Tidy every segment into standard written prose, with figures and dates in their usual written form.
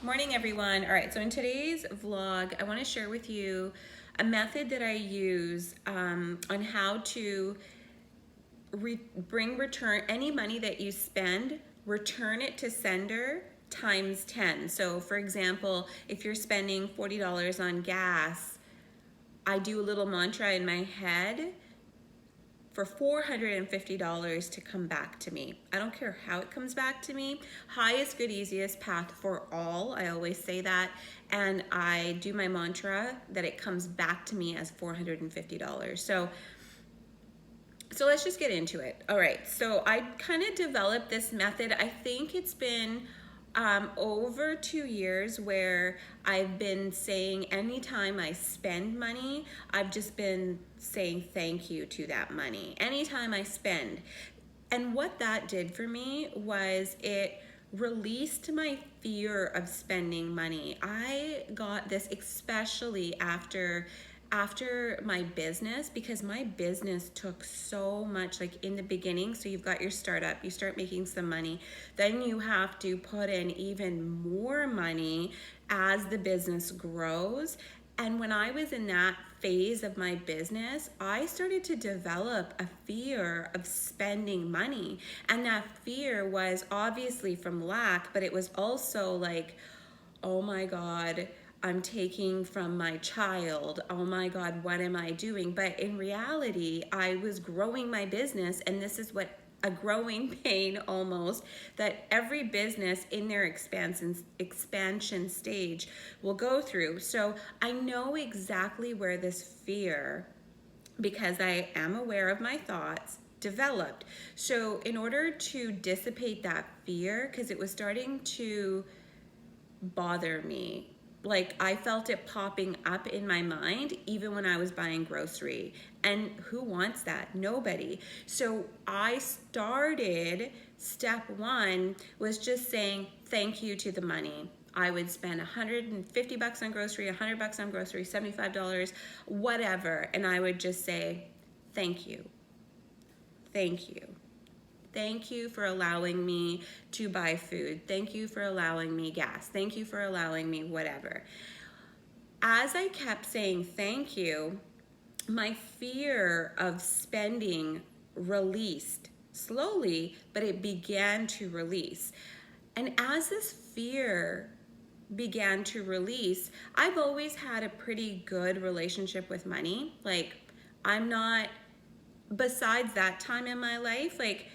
Morning, everyone. All right, so in today's vlog, I want to share with you a method that I use on how to return any money that you spend, return it to sender times 10. So for example, if you're spending $40 on gas, I do a little mantra in my head for $450 to come back to me. I don't care how it comes back to me. Highest, good, easiest path for all. I always say that. And I do my mantra that it comes back to me as $450. So let's just get into it. All right, so I kind of developed this method. I think it's been over 2 years where I've been saying anytime I spend money, I've just been saying thank you to that money. Anytime I spend. And what that did for me was it released my fear of spending money. I got this especially after my business, because my business took so much, like in the beginning. So you've got your startup, you start making some money, then you have to put in even more money as the business grows. And when I was in that phase of my business, I started to develop a fear of spending money. And that fear was obviously from lack, but it was also like, oh my God, I'm taking from my child. Oh my God, what am I doing? But in reality, I was growing my business, and this is what a growing pain almost that every business in their expansion stage will go through. So I know exactly where this fear, because I am aware of my thoughts, developed. So in order to dissipate that fear, because it was starting to bother me. Like I felt it popping up in my mind even when I was buying grocery. And who wants that? Nobody. So I started, step one was just saying thank you to the money. I would spend $150 on grocery, $100 on grocery, $75, whatever. And I would just say, thank you. Thank you. Thank you for allowing me to buy food. Thank you for allowing me gas. Thank you for allowing me whatever. As I kept saying thank you, my fear of spending released slowly, but it began to release. And as this fear began to release, I've always had a pretty good relationship with money. Like, I'm not, besides that time in my life, like,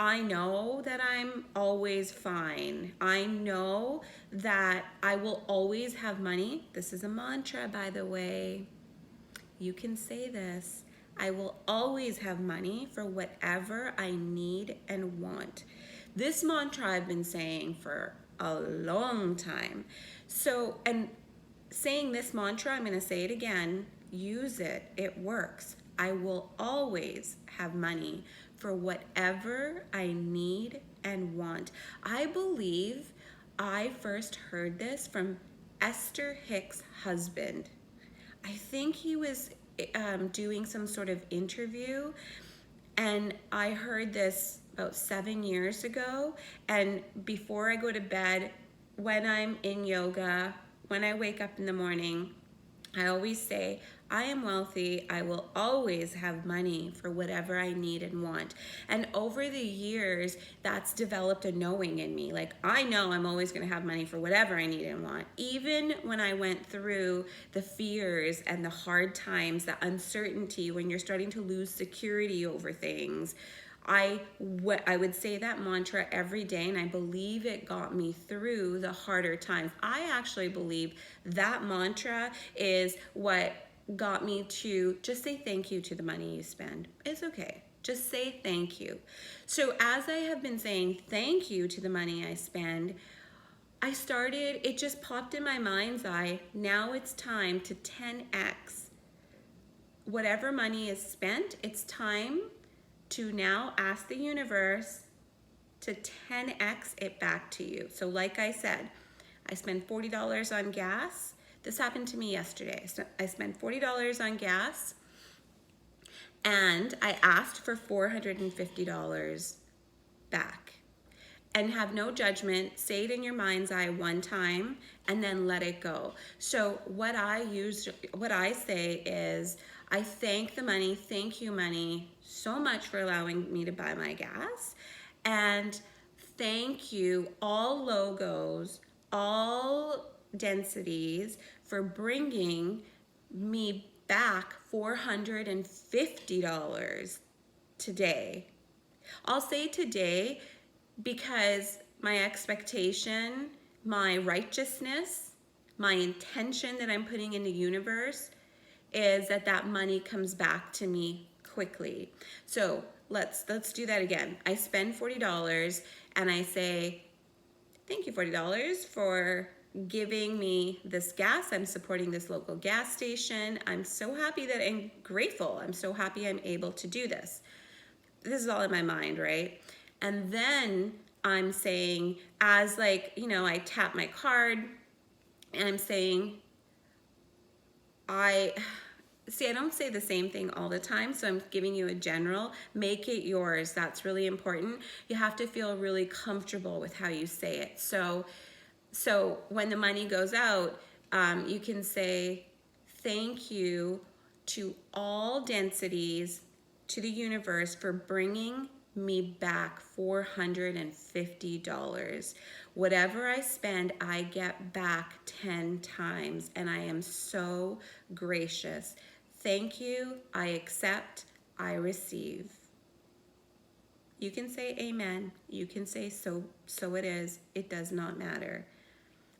I know that I'm always fine. I know that I will always have money. This is a mantra, by the way. You can say this. I will always have money for whatever I need and want. This mantra I've been saying for a long time. So, and saying this mantra, I'm going to say it again. Use it. It works. I will always have money for whatever I need and want. I believe I first heard this from Esther Hicks' husband. I think he was doing some sort of interview, and I heard this about 7 years ago. And before I go to bed, when I'm in yoga, when I wake up in the morning, I always say, I am wealthy. I will always have money for whatever I need and want. And over the years, that's developed a knowing in me. Like, I know I'm always going to have money for whatever I need and want. Even when I went through the fears and the hard times, the uncertainty, when you're starting to lose security over things, I would say that mantra every day, and I believe it got me through the harder times. I actually believe that mantra is what got me to just say thank you to the money you spend. It's okay. Just say thank you. So as I have been saying thank you to the money I spend, it just popped in my mind's eye. Now it's time to 10x whatever money is spent. It's time to now ask the universe to 10x it back to you. So like I said, I spend $40 on gas. This happened to me yesterday. I spent $40 on gas, and I asked for $450 back. and have no judgment. Say it in your mind's eye one time and then let it go. So what I say is, I thank the money, thank you money so much for allowing me to buy my gas, and thank you all logos, all densities for bringing me back $450 today. I'll say today because my expectation, my righteousness, my intention that I'm putting in the universe is that that money comes back to me quickly. So let's do that again. I spend $40 and I say, thank you $40 for giving me this gas. I'm supporting this local gas station. I'm so happy that I'm grateful. I'm so happy I'm able to do this. This is all in my mind, right? And then I'm saying, as like, you know, I tap my card and I'm saying, I don't say the same thing all the time, so I'm giving you a general. Make it yours. That's really important. You have to feel really comfortable with how you say it. So when the money goes out, you can say, thank you to all densities, to the universe, for bringing me back $450. Whatever I spend, I get back 10 times, and I am so gracious. Thank you, I accept, I receive. You can say amen. You can say so it is. It does not matter.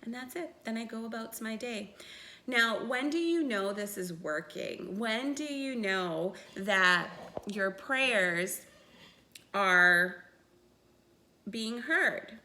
And that's it. Then I go about my day. Now, when do you know this is working? When do you know that your prayers are being heard?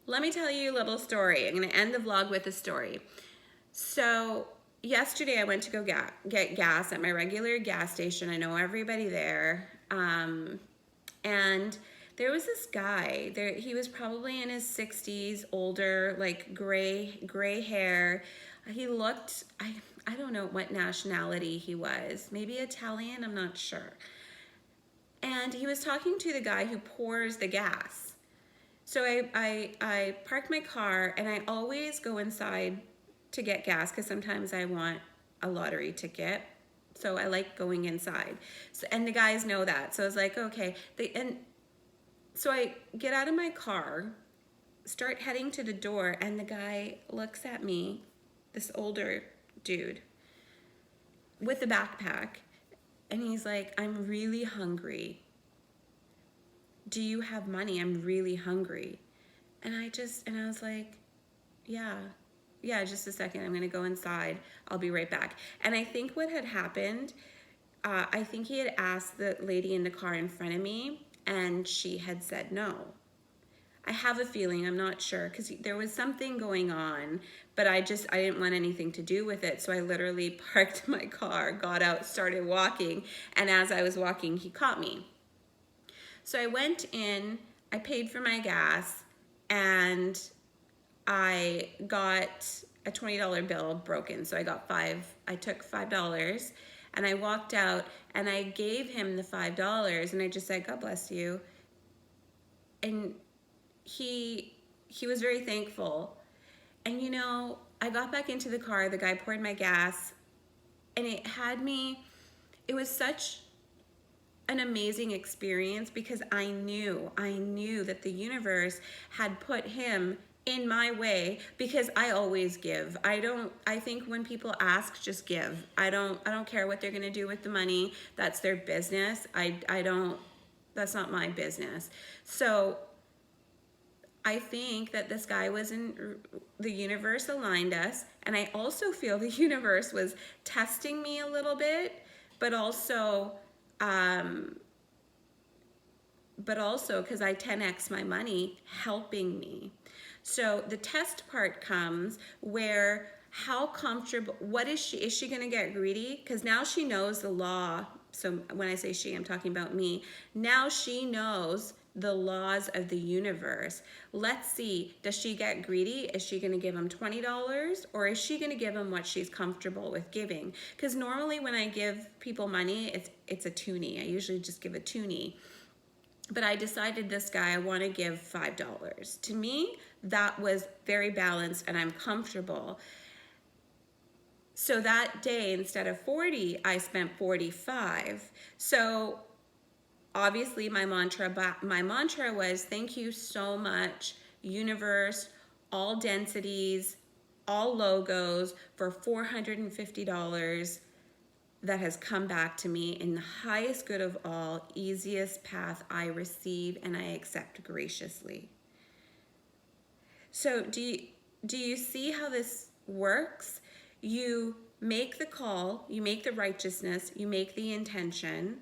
Let me tell you a little story. I'm going to end the vlog with a story. So yesterday I went to go get gas at my regular gas station. I know everybody there. And there was this guy there. He was probably in his 60s, older, like gray hair. He looked, I don't know what nationality he was. Maybe Italian, I'm not sure. And he was talking to the guy who pours the gas. So I parked my car, and I always go inside to get gas because sometimes I want a lottery ticket. So I like going inside. So, and the guys know that. So I was like, okay. So I get out of my car, start heading to the door, and the guy looks at me, this older dude with a backpack, and he's like, I'm really hungry. Do you have money? I'm really hungry. And I was like, yeah, just a second. I'm gonna go inside. I'll be right back. And I think what had happened, I think he had asked the lady in the car in front of me, and she had said no. I have a feeling, I'm not sure, because there was something going on, but I didn't want anything to do with it. So I literally parked my car, got out, started walking, and as I was walking, he caught me. So I went in, I paid for my gas, and I got a $20 bill broken. So I took $5, and I walked out, and I gave him the $5, and I just said, God bless you. And he was very thankful. And you know, I got back into the car, the guy poured my gas, and it was such an amazing experience because I knew that the universe had put him in my way, because I always give. I think when people ask, just give. I don't care what they're gonna do with the money. That's their business. That's not my business. So I think that this guy the universe aligned us, and I also feel the universe was testing me a little bit, but also because I 10x my money, helping me. So the test part comes where how comfortable, is she gonna get greedy? Because now she knows the law. So when I say she, I'm talking about me. Now she knows the laws of the universe. Let's see, does she get greedy? Is she gonna give him $20, or is she gonna give him what she's comfortable with giving? Because normally when I give people money, it's a toonie. I usually just give a toonie. but I decided this guy, I want to give $5. To me, that was very balanced and I'm comfortable. So that day, instead of 40, I spent 45. So obviously my mantra was, thank you so much, universe, all densities, all logos, for $450 that has come back to me in the highest good of all, easiest path. I receive and I accept graciously. So do you see how this works? You make the call, you make the righteousness, you make the intention,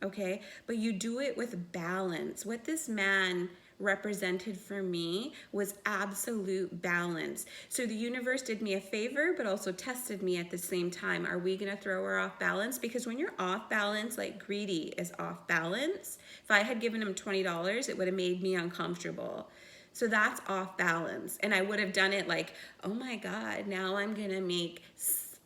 okay? But you do it with balance. What this man represented for me was absolute balance. So the universe did me a favor, but also tested me at the same time. Are we gonna throw her off balance? Because when you're off balance, like greedy is off balance. If I had given him $20, it would have made me uncomfortable. So that's off balance. And I would have done it like, oh my God, now I'm gonna make,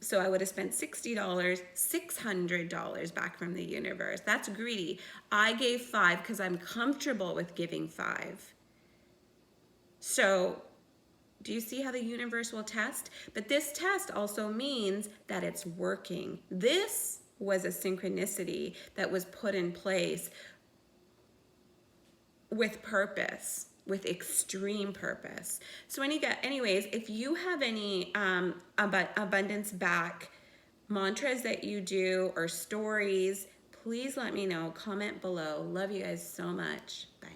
so I would have spent $60, $600 back from the universe. That's greedy. I gave 5 because I'm comfortable with giving 5. So do you see how the universe will test? But this test also means that it's working. This was a synchronicity that was put in place with purpose, with extreme purpose. So anyways, if you have any abundance back mantras that you do or stories, please let me know. Comment below. Love you guys so much. Bye.